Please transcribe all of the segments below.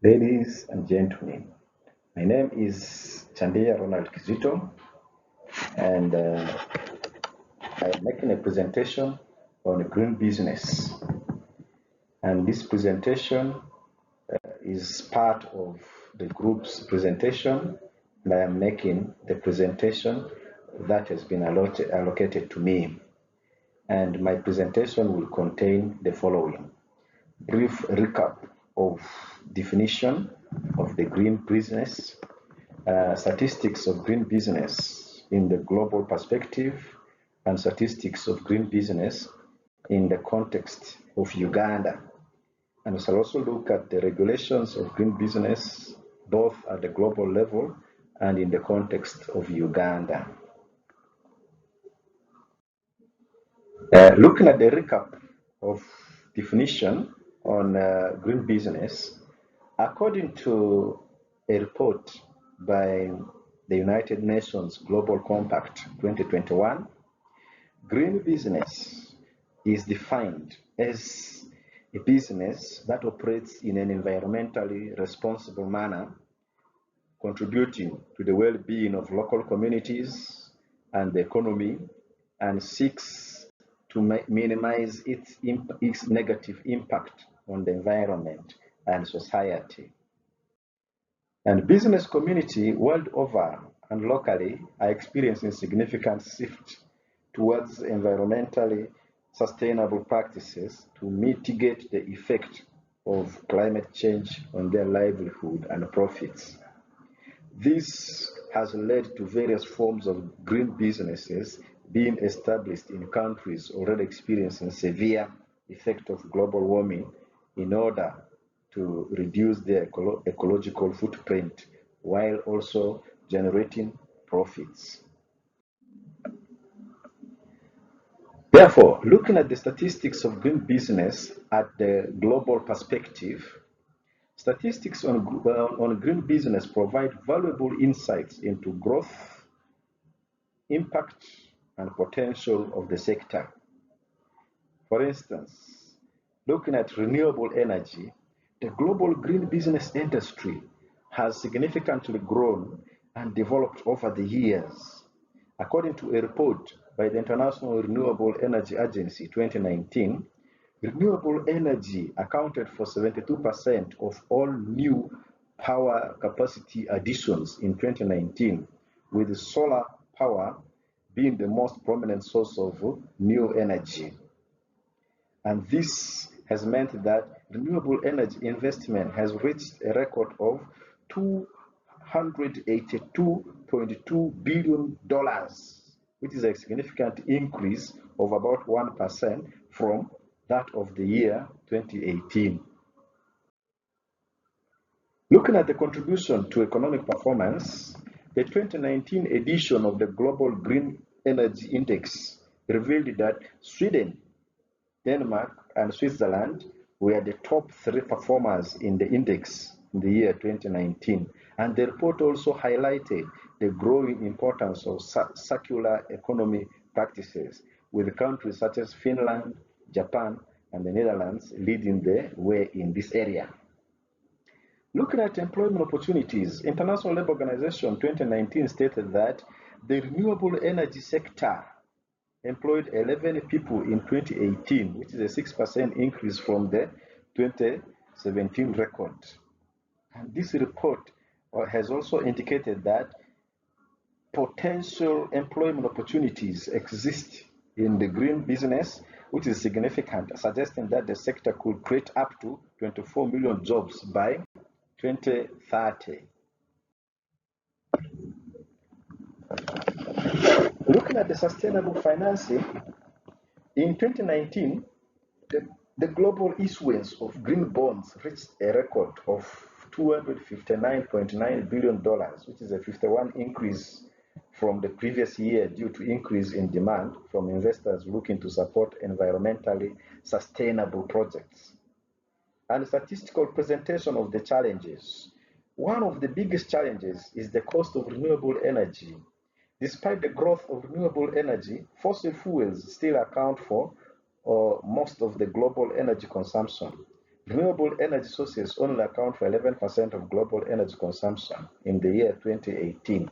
Ladies and gentlemen, my name is Chandia Ronald KIZITO, and I'm making a presentation on green business. And this presentation is part of the group's presentation, and I am making the presentation that has been allocated to me. And my presentation will contain the following: brief recap of definition of the green business, statistics of green business in the global perspective, and statistics of green business in the context of Uganda. And we shall also look at the regulations of green business, both at the global level and in the context of Uganda. Looking at the recap of definition on green business, according to a report by the United Nations Global Compact 2021, green business is defined as a business that operates in an environmentally responsible manner, contributing to the well-being of local communities and the economy, and seeks to minimize its negative impact on the environment and society. And business community world over and locally are experiencing significant shift towards environmentally sustainable practices to mitigate the effect of climate change on their livelihood and profits. This has led to various forms of green businesses being established in countries already experiencing severe effect of global warming in order to reduce their ecological footprint while also generating profits. Therefore, looking at the statistics of green business at the global perspective, statistics on green business provide valuable insights into growth, impact, and potential of the sector. For instance, looking at renewable energy, the global green business industry has significantly grown and developed over the years. According to a report by the International Renewable Energy Agency 2019, renewable energy accounted for 72% of all new power capacity additions in 2019, with solar power being the most prominent source of new energy. And this has meant that renewable energy investment has reached a record of $282.2 billion, which is a significant increase of about 1% from that of the year 2018. Looking at the contribution to economic performance, the 2019 edition of the Global Green Energy Index revealed that Sweden, Denmark, and Switzerland were the top 3 performers in the index in the year 2019. And the report also highlighted the growing importance of circular economy practices, with countries such as Finland, Japan, and the Netherlands leading the way in this area. Looking at employment opportunities, International Labour Organization 2019 stated that the renewable energy sector employed 11 people in 2018, which is a 6% increase from the 2017 record. And this report has also indicated that potential employment opportunities exist in the green business, which is significant, suggesting that the sector could create up to 24 million jobs by 2030. Looking at the sustainable financing, in 2019, the global issuance of green bonds reached a record of $259.9 billion, which is a 51% increase from the previous year due to increase in demand from investors looking to support environmentally sustainable projects. And statistical presentation of the challenges. One of the biggest challenges is the cost of renewable energy. Despite the growth of renewable energy, fossil fuels still account for most of the global energy consumption. Renewable energy sources only account for 11% of global energy consumption in the year 2018.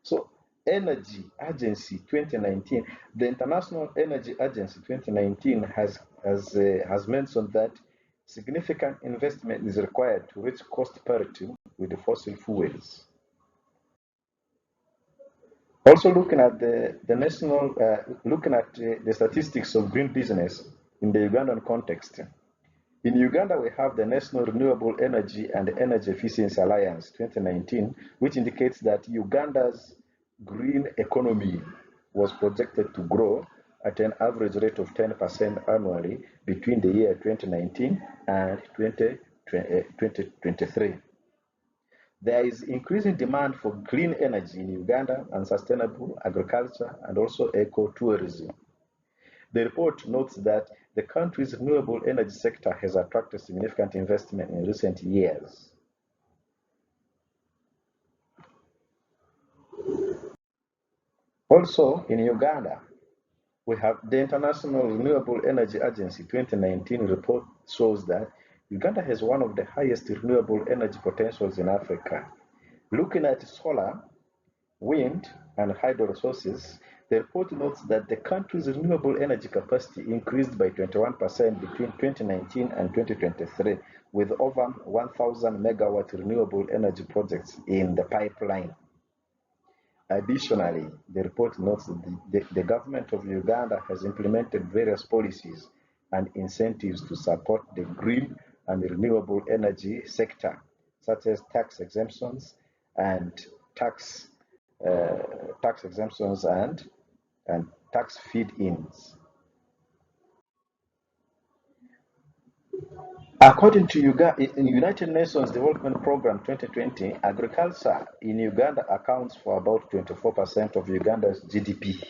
So, Energy Agency 2019, the International Energy Agency 2019 has mentioned that significant investment is required to reach cost parity with the fossil fuels. Also, looking at the statistics of green business in the Ugandan context. In Uganda, we have the National Renewable Energy and Energy Efficiency Alliance 2019, which indicates that Uganda's green economy was projected to grow at an average rate of 10% annually between the year 2019 and 2023. There is increasing demand for clean energy in Uganda and sustainable agriculture and also ecotourism. The report notes that the country's renewable energy sector has attracted significant investment in recent years. Also, in Uganda, we have the International Renewable Energy Agency 2019 report shows that Uganda has one of the highest renewable energy potentials in Africa. Looking at solar, wind, and hydro resources, the report notes that the country's renewable energy capacity increased by 21% between 2019 and 2023, with over 1,000 megawatt renewable energy projects in the pipeline. Additionally, the report notes that the government of Uganda has implemented various policies and incentives to support the green and renewable energy sector, such as tax exemptions and tax exemptions and tax feed-ins. According to United Nations Development Program 2020, agriculture in Uganda accounts for about 24% of Uganda's GDP,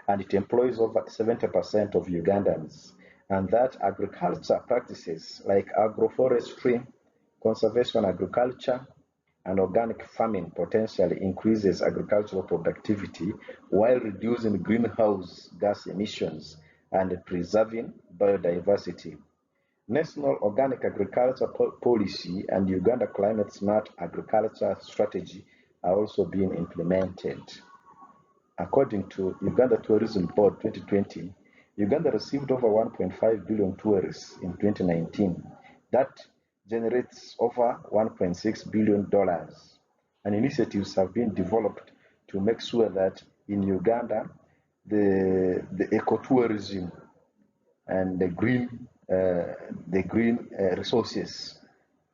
and it employs over 70% of Ugandans, and that agriculture practices like agroforestry, conservation agriculture, and organic farming potentially increases agricultural productivity while reducing greenhouse gas emissions and preserving biodiversity. National Organic Agriculture Policy and Uganda Climate Smart Agriculture Strategy are also being implemented. According to Uganda Tourism Board 2020, Uganda received over 1.5 billion tourists in 2019. That generates over $1.6 billion. And initiatives have been developed to make sure that in Uganda, the ecotourism and the green resources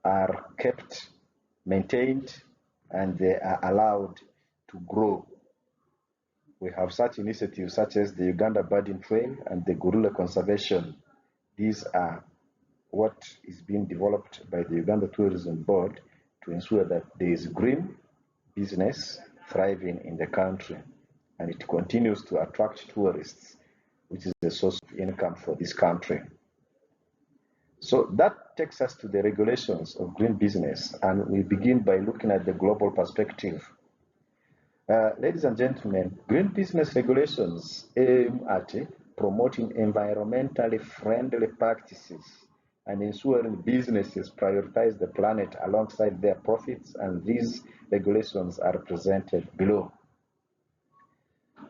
are kept, maintained, and they are allowed to grow. We have such initiatives such as the Uganda Birding Trail and the Gorilla Conservation. These are what is being developed by the Uganda Tourism Board to ensure that there is green business thriving in the country, and it continues to attract tourists, which is a source of income for this country. So that takes us to the regulations of green business, and we begin by looking at the global perspective. Ladies and gentlemen, green business regulations aim at promoting environmentally friendly practices and ensuring businesses prioritize the planet alongside their profits, and these regulations are presented below.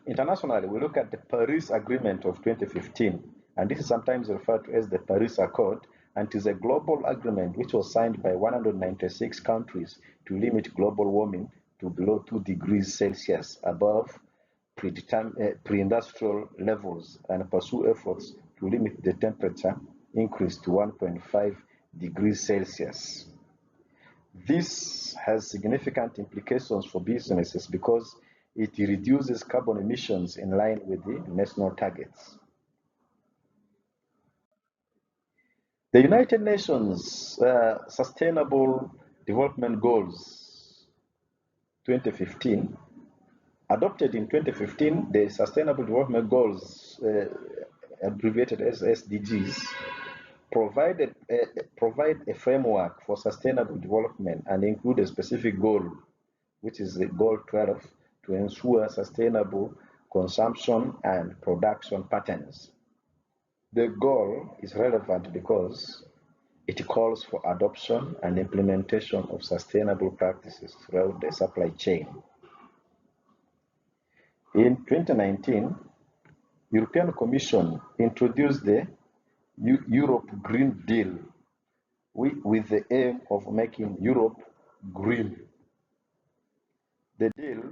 Internationally, we look at the Paris Agreement of 2015, and this is sometimes referred to as the Paris Accord, and it is a global agreement which was signed by 196 countries to limit global warming to below 2 degrees Celsius above pre-industrial levels and pursue efforts to limit the temperature increase to 1.5 degrees Celsius. This has significant implications for businesses because it reduces carbon emissions in line with the national targets. The United Nations Sustainable Development Goals 2015, adopted in 2015, the Sustainable Development Goals, abbreviated as SDGs, provide a framework for sustainable development and include a specific goal, which is the goal 12, to ensure sustainable consumption and production patterns. The goal is relevant because It calls for adoption and implementation of sustainable practices throughout the supply chain. In 2019, European Commission introduced the Europe Green Deal with the aim of making Europe green. The deal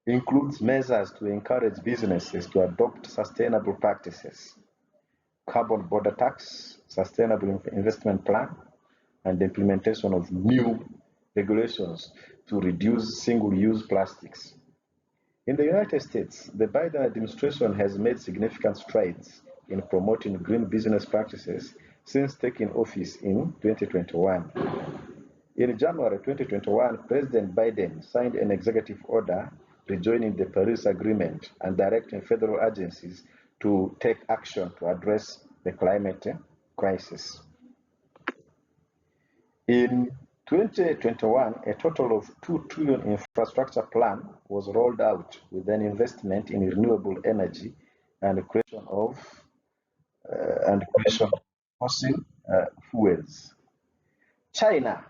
includes measures to encourage businesses to adopt sustainable practices, carbon border tax, sustainable investment plan, and the implementation of new regulations to reduce single-use plastics. In the United States, the Biden administration has made significant strides in promoting green business practices since taking office in 2021. In January 2021, President Biden signed an executive order rejoining the Paris Agreement and directing federal agencies to take action to address the climate crisis. In 2021, a total of 2 trillion infrastructure plan was rolled out with an investment in renewable energy and creation of fossil fuels. China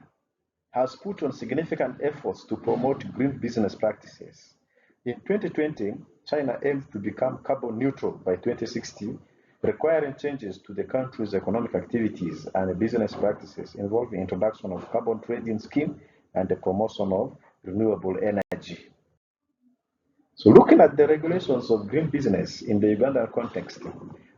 has put on significant efforts to promote green business practices. In 2020, China aimed to become carbon neutral by 2060, requiring changes to the country's economic activities and business practices involving introduction of carbon trading scheme and the promotion of renewable energy. So looking at the regulations of green business in the Ugandan context,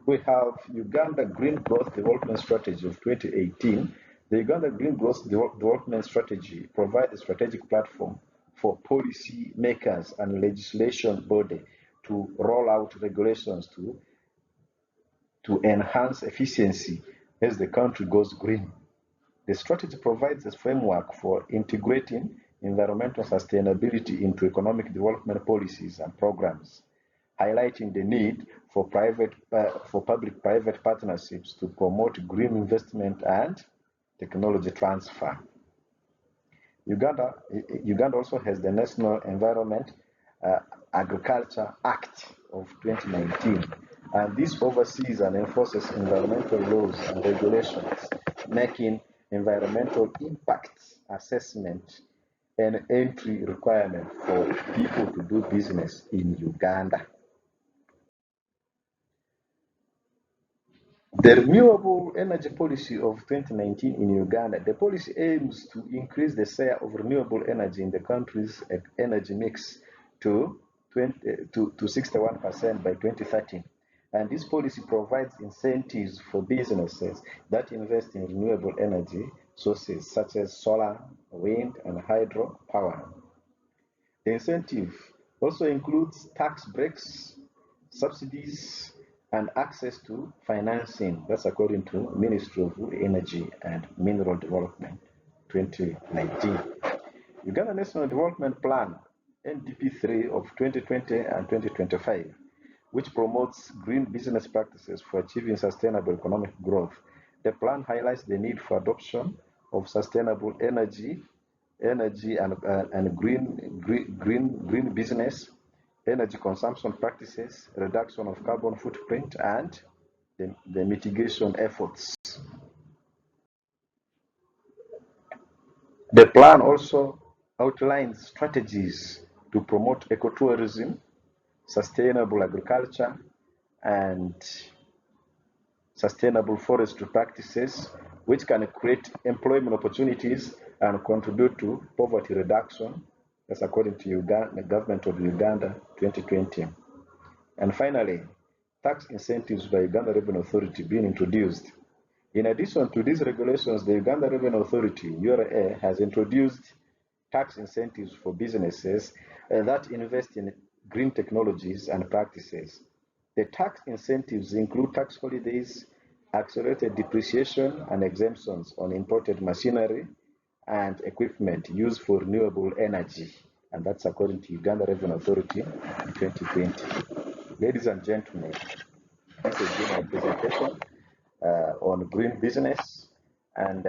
we have Uganda Green Growth Development Strategy of 2018. The Uganda Green Growth Development Strategy provides a strategic platform for policy makers and legislation body to roll out regulations to enhance efficiency as the country goes green. The strategy provides a framework for integrating environmental sustainability into economic development policies and programs, highlighting the need for public-private partnerships to promote green investment and technology transfer. Uganda also has the National Environment Agriculture Act of 2019, and this oversees and enforces environmental laws and regulations, making environmental impact assessment an entry requirement for people to do business in Uganda. The renewable energy policy of 2019 in Uganda, the policy aims to increase the share of renewable energy in the country's energy mix to 61% by 2030. And this policy provides incentives for businesses that invest in renewable energy sources such as solar, wind, and hydro power. The incentive also includes tax breaks, subsidies, and access to financing. That's according to Ministry of Energy and Mineral Development 2019. Uganda National Development Plan NDP3 of 2020 and 2025, which promotes green business practices for achieving sustainable economic growth. The plan highlights the need for adoption of sustainable energy and green business, energy consumption practices, reduction of carbon footprint, and the mitigation efforts. The plan also outlines strategies to promote ecotourism, sustainable agriculture, and sustainable forestry practices, which can create employment opportunities and contribute to poverty reduction. That's according to the government of Uganda 2020. And finally, tax incentives by Uganda Revenue Authority being introduced. In addition to these regulations, the Uganda Revenue Authority, URA, has introduced tax incentives for businesses that invest in green technologies and practices. The tax incentives include tax holidays, accelerated depreciation, and exemptions on imported machinery and equipment used for renewable energy. And that's according to Uganda Revenue Authority in 2020. Ladies and gentlemen, this has been my presentation on green business, and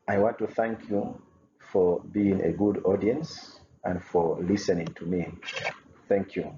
I want to thank you for being a good audience and for listening to me. Thank you.